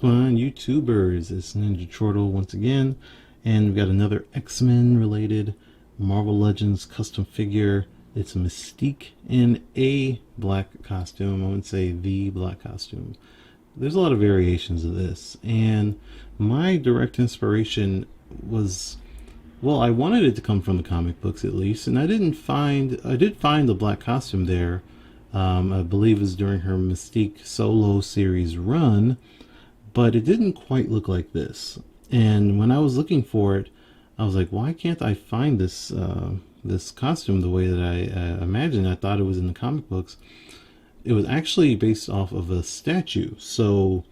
going on, YouTubers? It's Ninja Turtle once again, and we've got another X-Men related Marvel Legends custom figure. It's Mystique in a black costume. I wouldn't say the black costume. There's a lot of variations of this, and my direct inspiration was, well, I wanted it to come from the comic books at least, and I did find the black costume there. I believe it was during her Mystique solo series run, but it didn't quite look like this. And when I was looking for it, I was like, why can't I find this this costume the way that I imagined? I thought it was in the comic books. It was actually based off of a statue, so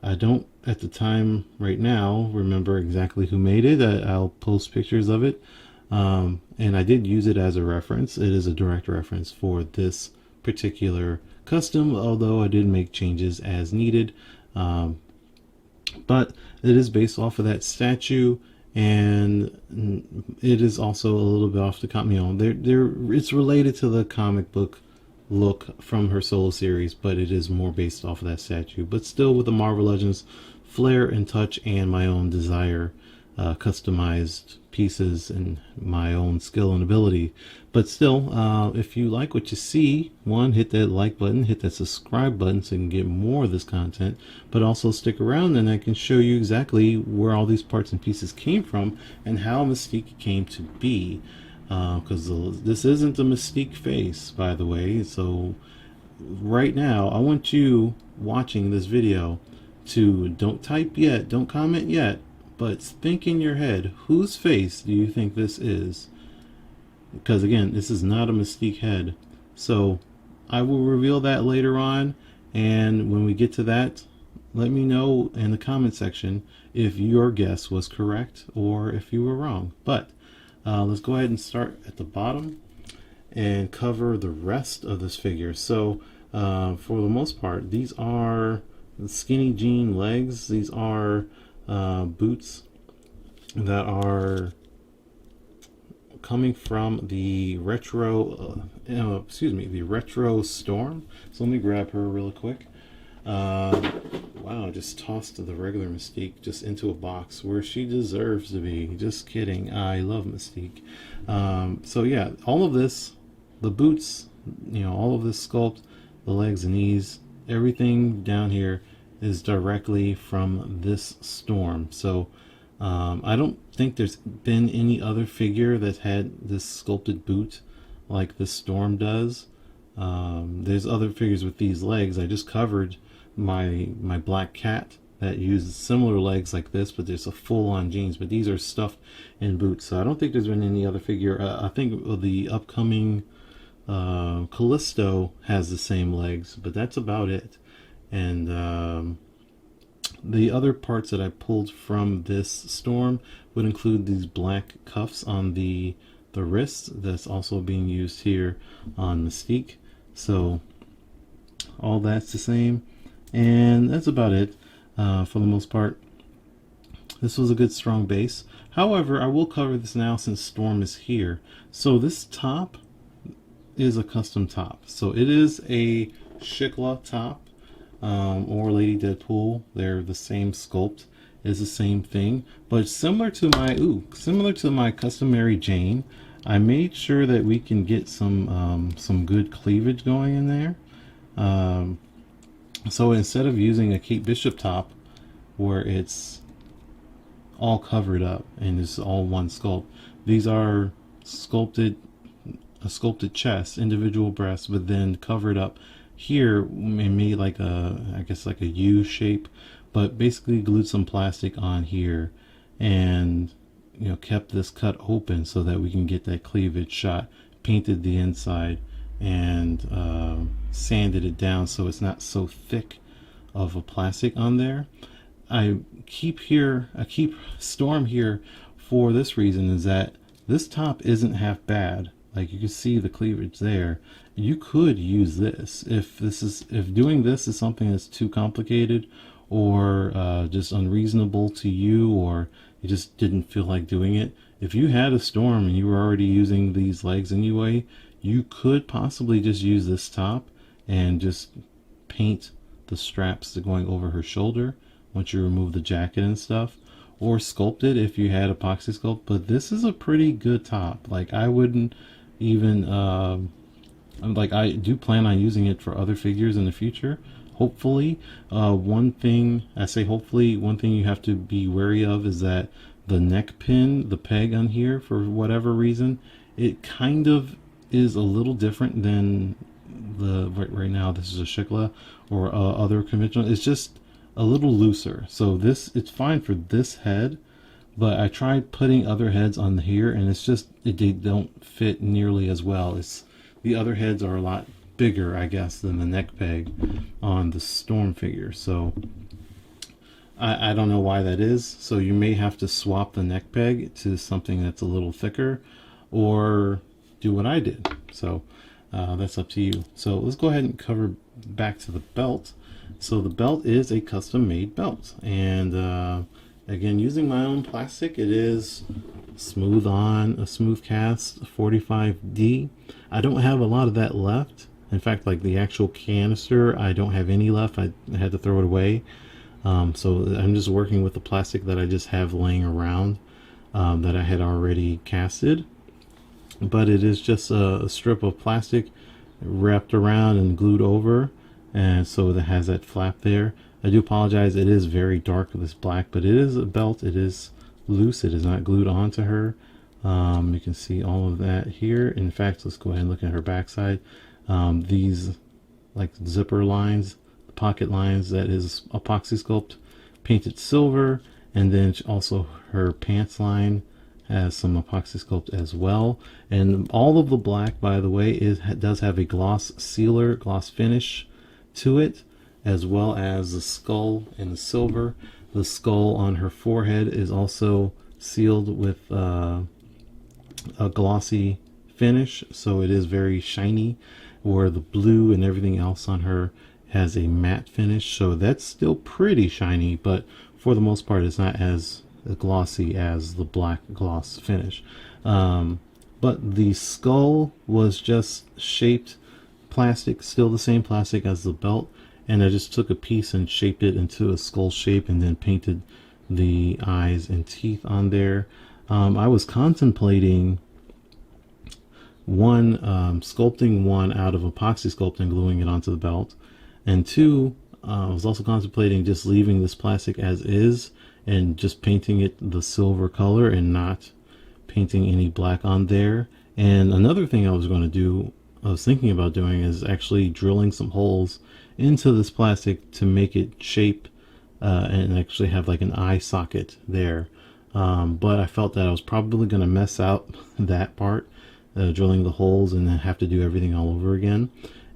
I don't, at the time right now, remember exactly who made it. I'll post pictures of it, and I did use it as a reference. It is a direct reference for this particular custom, although I did make changes as needed. But it is based off of that statue, and it is also a little bit off the comic. It's related to the comic book look from her solo series, but it is more based off of that statue. But still with the Marvel Legends flair and touch, and my own desire, customized pieces and my own skill and ability. But still, if you like what you see, one, hit that like button, hit that subscribe button so you can get more of this content, but also stick around and I can show you exactly where all these parts and pieces came from and how Mystique came to be. Because this isn't a Mystique face, by the way. So right now, I want you watching this video to don't type yet, don't comment yet, but think in your head, whose face do you think this is? Because again, this is not a Mystique head. So I will reveal that later on, and when we get to that, let me know in the comment section if your guess was correct or if you were wrong. But let's go ahead and start at the bottom and cover the rest of this figure. So for the most part, these are the skinny jean legs. These are boots that are coming from the retro the retro storm. So let me grab her real quick. Wow, I just tossed the regular Mystique just into a box where she deserves to be. Just kidding. I love Mystique. So yeah, all of this, the boots, all of this sculpt, the legs and knees, everything down here is directly from this storm. So I don't think there's been any other figure that had this sculpted boot like this storm does. There's other figures with these legs. I just covered my black cat that uses similar legs like this, but there's a full-on jeans, but these are stuffed in boots. So I don't think there's been any other figure. I think the upcoming Callisto has the same legs, but that's about it. And the other parts that I pulled from this storm would include these black cuffs on the wrists that's also being used here on Mystique. So all that's the same, and that's about it for the most part. This was a good strong base. However, I will cover this now since Storm is here. So this top is a custom top. So it is a Shikla top or Lady Deadpool. They're the same sculpt, is the same thing, but similar to my custom Mary Jane, I made sure that we can get some good cleavage going in there. So instead of using a Kate Bishop top where it's all covered up and it's all one sculpt, these are a sculpted chest, individual breasts, but then covered up here and made like I guess like a U shape, but basically glued some plastic on here and kept this cut open so that we can get that cleavage shot, painted the inside, and sanded it down so it's not so thick of a plastic on there. I keep Storm here for this reason, is that this top isn't half bad. Like you can see the cleavage there. You could use this if doing this is something that's too complicated or just unreasonable to you, or you just didn't feel like doing it. If you had a Storm and you were already using these legs anyway, you could possibly just use this top and just paint the straps going over her shoulder once you remove the jacket and stuff, or sculpt it if you had epoxy sculpt. But this is a pretty good top. Like, I wouldn't even like, I do plan on using it for other figures in the future, hopefully. One thing I say, hopefully, one thing you have to be wary of is that the neck pin, the peg on here, for whatever reason, it kind of is a little different than the right now. This is a Shikla or other conventional. It's just a little looser. So this, it's fine for this head, but I tried putting other heads on here, and it's just they don't fit nearly as well. It's the other heads are a lot bigger, I guess, than the neck peg on the Storm figure. So I don't know why that is. So you may have to swap the neck peg to something that's a little thicker, or do what I did. So that's up to you. So let's go ahead and cover back to the belt. So the belt is a custom made belt, and again, using my own plastic. It is smooth on, a smooth cast 45D. I don't have a lot of that left. In fact, like the actual canister, I don't have any left. I had to throw it away. So I'm just working with the plastic that I just have laying around, that I had already casted. But it is just a strip of plastic wrapped around and glued over, and so it has that flap there. I do apologize, it is very dark, this black, but it is a belt. It is loose, it is not glued onto her. You can see all of that here. In fact, let's go ahead and look at her backside. These like zipper lines, pocket lines, that is epoxy sculpt painted silver, and then also her pants line has some epoxy sculpt as well. And all of the black, by the way, does have a gloss sealer, gloss finish to it, as well as the skull and the silver. The skull on her forehead is also sealed with a glossy finish, so it is very shiny, where the blue and everything else on her has a matte finish, so that's still pretty shiny, but for the most part it's not as glossy as the black gloss finish. But the skull was just shaped plastic, still the same plastic as the belt, and I just took a piece and shaped it into a skull shape and then painted the eyes and teeth on there. I was contemplating one, sculpting one out of epoxy sculpt and gluing it onto the belt, and two, I was also contemplating just leaving this plastic as is and just painting it the silver color and not painting any black on there. And another thing I was going to do, I was thinking about doing, is actually drilling some holes into this plastic to make it shape and actually have like an eye socket there. But I felt that I was probably going to mess out that part, drilling the holes, and then have to do everything all over again.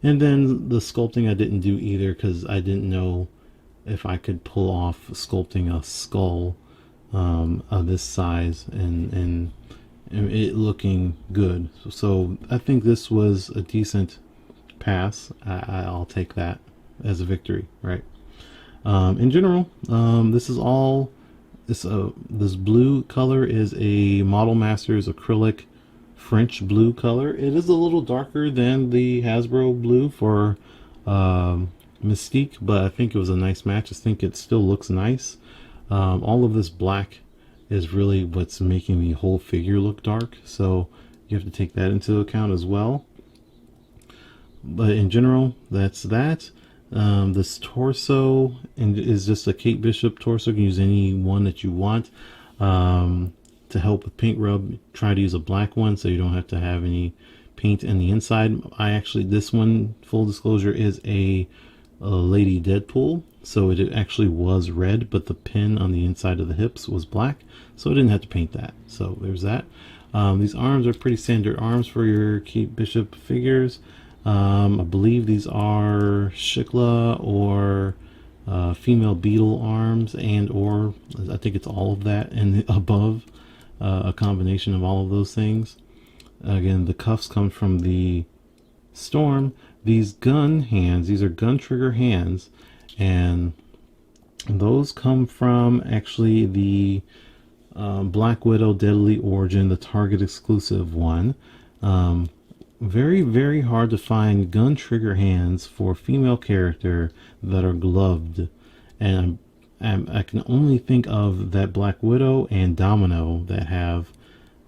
And then the sculpting I didn't do either, because I didn't know if I could pull off sculpting a skull of this size and it looking good. So I think this was a decent pass. I'll take that as a victory, right? In general, this is all this blue color is a Model Masters acrylic French blue color. It is a little darker than the Hasbro blue for Mystique, but I think it was a nice match. I think it still looks nice. All of this black is really what's making the whole figure look dark, so you have to take that into account as well. But in general, that's that. This torso is just a Kate Bishop torso. You can use any one that you want. To help with paint rub, try to use a black one so you don't have to have any paint in the inside. This one, full disclosure, is a Lady Deadpool, so it actually was red, but the pin on the inside of the hips was black, so I didn't have to paint that. So there's that. These arms are pretty standard arms for your Kate Bishop figures. I believe these are Shikla or female beetle arms, and or I think it's all of that and above, a combination of all of those things. Again, the cuffs come from the Storm. These gun hands, these are gun trigger hands, and those come from actually the Black Widow Deadly Origin, the Target exclusive one. Very, very hard to find gun trigger hands for a female character that are gloved, and I can only think of that Black Widow and Domino that have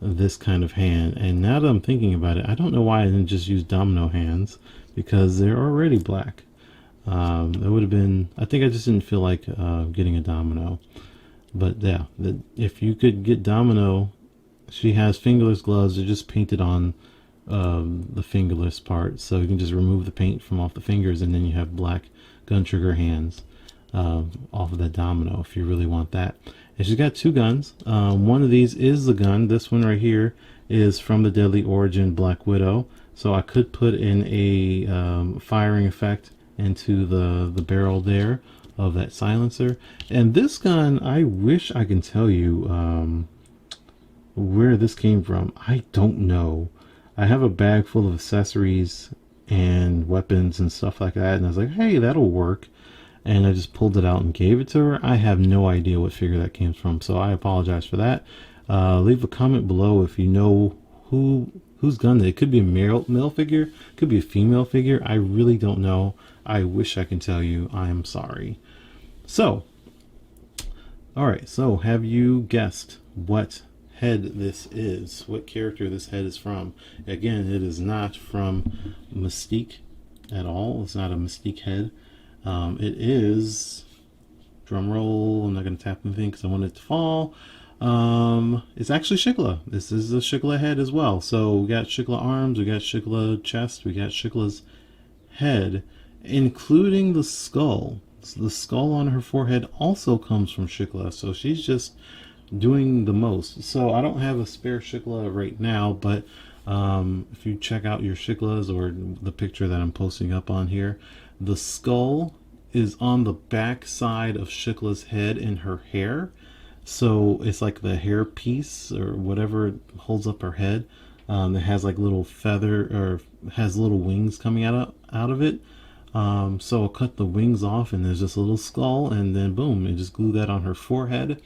this kind of hand. And now that I'm thinking about it, I don't know why I didn't just use Domino hands, because they're already black. That would have been, I think I just didn't feel like getting a Domino. But yeah, if you could get Domino, she has fingerless gloves. They're just painted on the fingerless part, so you can just remove the paint from off the fingers, and then you have black gun trigger hands off of that Domino if you really want that. And she's got two guns. One of these is the gun. This one right here is from the Deadly Origin Black Widow, so I could put in a firing effect into the barrel there of that silencer. And this gun, I wish I can tell you where this came from. I don't know. I have a bag full of accessories and weapons and stuff like that, and I was like, hey, that'll work. And I just pulled it out and gave it to her. I have no idea what figure that came from, so I apologize for that. Leave a comment below if you know whose gun it could be. A male figure, could be a female figure. I really don't know. I wish I can tell you. I am sorry. So, all right. So, have you guessed what head this is? What character this head is from? Again, it is not from Mystique at all. It's not a Mystique head. It is, drum roll, I'm not going to tap anything because I want it to fall. It's actually Shikla. This is a Shikla head as well. So we got Shikla arms, we got Shikla chest, we got Shikla's head, including the skull. So the skull on her forehead also comes from Shikla. So she's just doing the most. So I don't have a spare Shikla right now, but if you check out your Shiklas or the picture that I'm posting up on here, the skull is on the back side of Shikla's head in her hair. So it's like the hair piece or whatever holds up her head. It has like little feather, or has little wings coming out of it. So I'll cut the wings off, and there's just a little skull, and then boom, and just glue that on her forehead.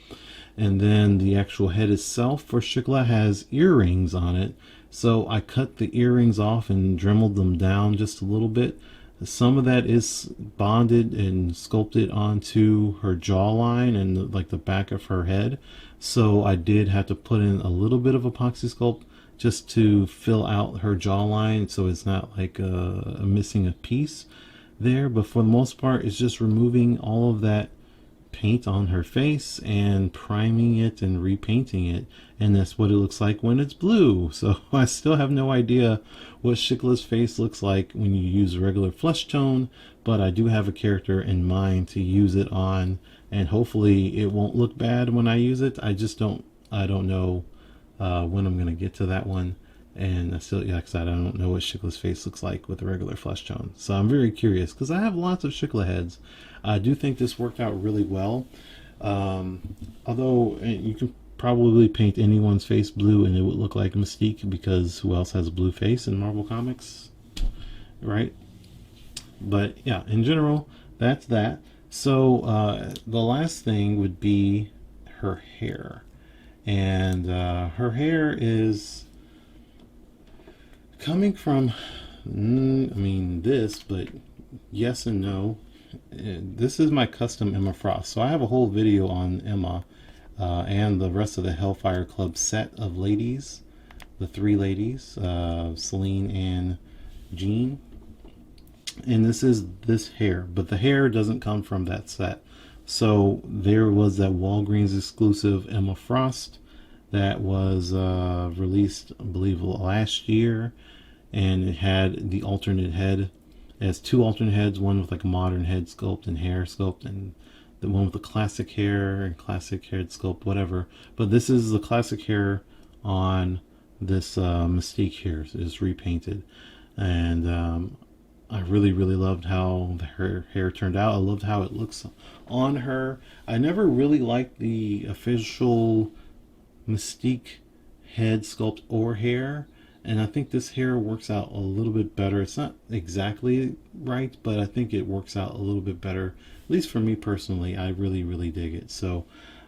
And then the actual head itself for Shikla has earrings on it. So I cut the earrings off and dremeled them down just a little bit. Some of that is bonded and sculpted onto her jawline and like the back of her head. So I did have to put in a little bit of epoxy sculpt just to fill out her jawline, so it's not like missing a piece there. But for the most part, it's just removing all of that paint on her face and priming it and repainting it, and that's what it looks like when it's blue. So I still have no idea what Shikla's face looks like when you use regular flesh tone, but I do have a character in mind to use it on, and hopefully it won't look bad when I use it. I don't know when I'm gonna get to that one, and I still, like I said, I don't know what Shikla's face looks like with a regular flesh tone. So I'm very curious because I have lots of Shikla heads. I do think this worked out really well. Although you can probably paint anyone's face blue and it would look like Mystique, because who else has a blue face in Marvel Comics, right? But yeah, in general, that's that. So the last thing would be her hair. And her hair is coming from, this, but yes and no. This is my custom Emma Frost. So I have a whole video on Emma and the rest of the Hellfire Club set of ladies, the three ladies, Celine and Jean. And this is this hair, but the hair doesn't come from that set. So there was that Walgreens exclusive Emma Frost that was released, I believe, last year, and it had the alternate head. It has two alternate heads, one with like a modern head sculpt and hair sculpt, and the one with the classic hair and classic head sculpt, whatever. But this is the classic hair on this Mystique hair. So it's repainted, and I really loved how her hair turned out. I loved how it looks on her. I never really liked the official Mystique head sculpt or hair, and I think this hair works out a little bit better. It's not exactly right, but I think it works out a little bit better, at least for me personally. I really dig it. So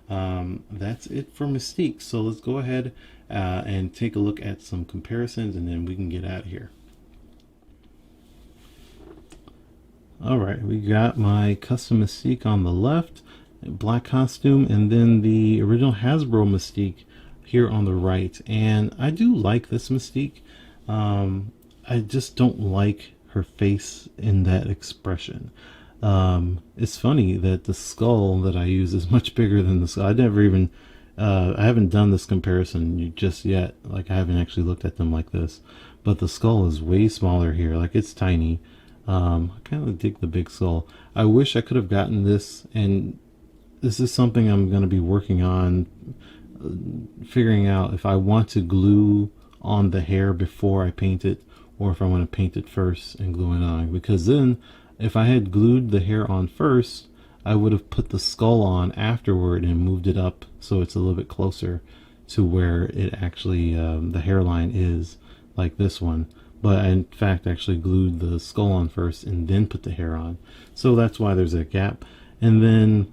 that's it for Mystique. So let's go ahead and take a look at some comparisons, and then we can get out of here. Alright, we got my custom Mystique on the left, black costume, and then the original Hasbro Mystique here on the right. And I do like this Mystique. I just don't like her face in that expression. It's funny that the skull that I use is much bigger than the skull. I haven't done this comparison just yet. Like, I haven't actually looked at them like this, but the skull is way smaller here. Like, it's tiny. I kind of dig the big skull. I wish I could have gotten this, and this is something I'm going to be working on, figuring out if I want to glue on the hair before I paint it, or if I want to paint it first and glue it on. Because then, if I had glued the hair on first, I would have put the skull on afterward and moved it up so it's a little bit closer to where it actually, the hairline is, like this one. But I, in fact, actually glued the skull on first and then put the hair on. So that's why there's a gap. And then,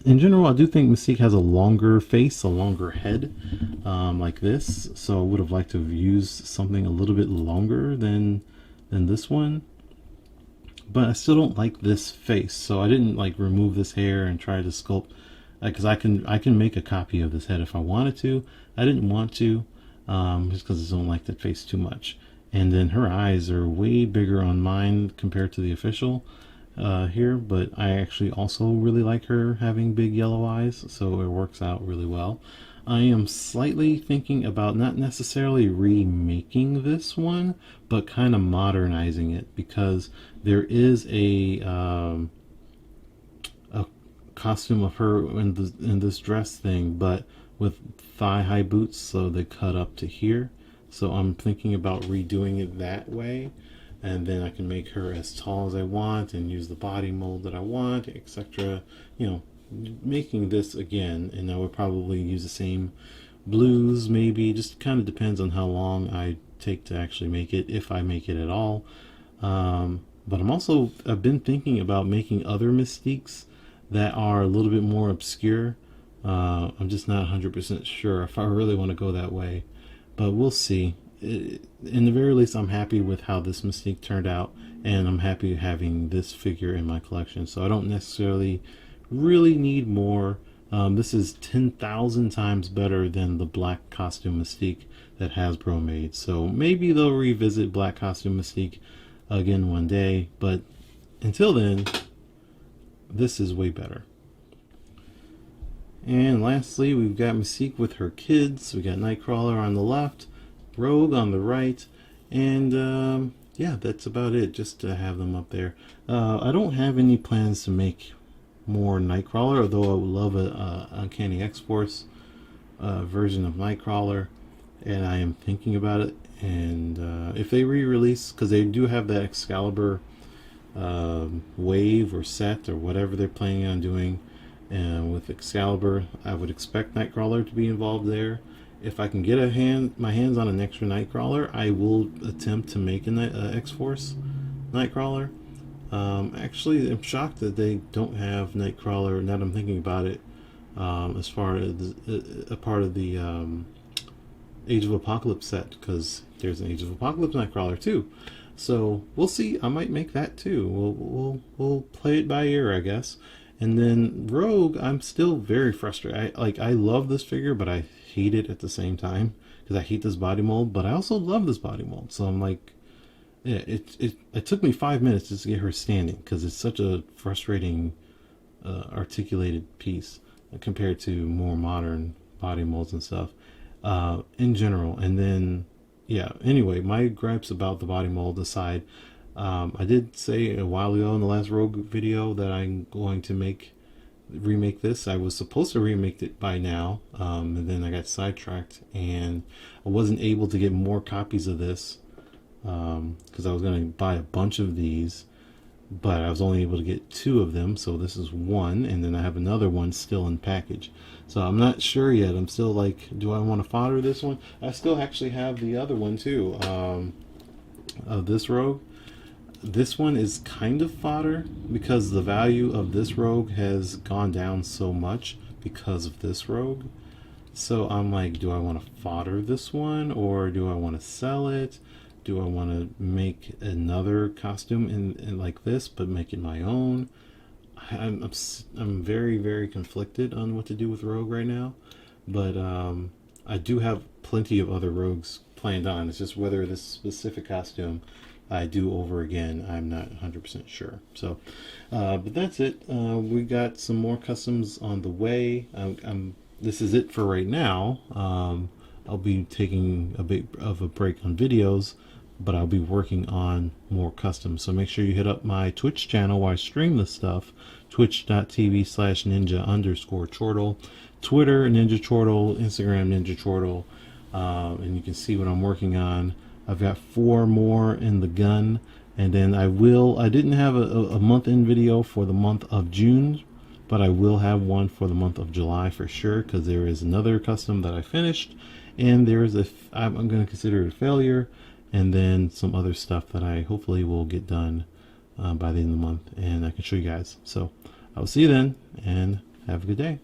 in general, I do think Mystique has a longer face, a longer head, like this. So I would have liked to have used something a little bit longer than this one. But I still don't like this face, so I didn't like remove this hair and try to sculpt, because I can make a copy of this head if I wanted to. I didn't want to, just because I don't like that face too much. And then her eyes are way bigger on mine compared to the official here, but I actually also really like her having big yellow eyes, so it works out really well. I am slightly thinking about not necessarily remaking this one, but kind of modernizing it, because there is a costume of her in this dress thing, but with thigh-high boots, so they cut up to here. So I'm thinking about redoing it that way, and then I can make her as tall as I want and use the body mold that I want, etc. You know, making this again, and I would probably use the same blues, maybe. Just kind of depends on how long I take to actually make it, if I make it at all. But I've been thinking about making other Mystiques that are a little bit more obscure. I'm just not 100% sure if I really want to go that way, but we'll see. In the very least, I'm happy with how this Mystique turned out, and I'm happy having this figure in my collection. So I don't necessarily really need more. This is 10,000 times better than the black costume Mystique that Hasbro made. So maybe they'll revisit black costume Mystique again one day, but until then, this is way better. And lastly, we've got Mystique with her kids. We got Nightcrawler on the left, Rogue on the right, and yeah, that's about it, just to have them up there. I don't have any plans to make more Nightcrawler, although I would love a Uncanny X-Force version of Nightcrawler, and I am thinking about it. And if they re-release, because they do have that Excalibur wave or set or whatever they're planning on doing, and with Excalibur, I would expect Nightcrawler to be involved there. If I can get my hands on an extra Nightcrawler, I will attempt to make an X-Force Nightcrawler. Actually, I'm shocked that they don't have Nightcrawler, now that I'm thinking about it, as far as a part of the Age of Apocalypse set, because there's an Age of Apocalypse Nightcrawler too. So we'll see. I might make that too. We'll play it by ear, I guess. And then Rogue, I'm still very frustrated. I love this figure, but I hate it at the same time, because I hate this body mold, but I also love this body mold. So I'm like, yeah, it took me 5 minutes just to get her standing, because it's such a frustrating articulated piece compared to more modern body molds and stuff in general. And then, yeah, anyway, my gripes about the body mold aside, I did say a while ago in the last Rogue video that I'm going to remake this. I was supposed to remake it by now, and then I got sidetracked, and I wasn't able to get more copies of this, because I was going to buy a bunch of these, but I was only able to get 2 of them. So this is one, and then I have another one still in package. So I'm not sure yet. I'm still like, do I want to fodder this one? I still actually have the other one too, of this Rogue. This one is kind of fodder, because the value of this Rogue has gone down so much because of this Rogue. So I'm like, do I want to fodder this one, or do I want to sell it? Do I want to make another costume in like this, but make it my own? I'm very, very conflicted on what to do with Rogue right now, but I do have plenty of other Rogues planned on. It's just whether this specific costume I do over again, I'm not 100% sure. So, but that's it. We got some more customs on the way. This is it for right now. I'll be taking a bit of a break on videos, but I'll be working on more customs. So make sure you hit up my Twitch channel where I stream this stuff, twitch.tv/ninja_chortle, Twitter Ninja Chortle, Instagram Ninja Chortle, and you can see what I'm working on. I've got 4 more in the gun, and then I didn't have a month-end video for the month of June, but I will have one for the month of July for sure, because there is another custom that I finished, and there is I'm going to consider it a failure, and then some other stuff that I hopefully will get done by the end of the month, and I can show you guys. So I will see you then, and have a good day.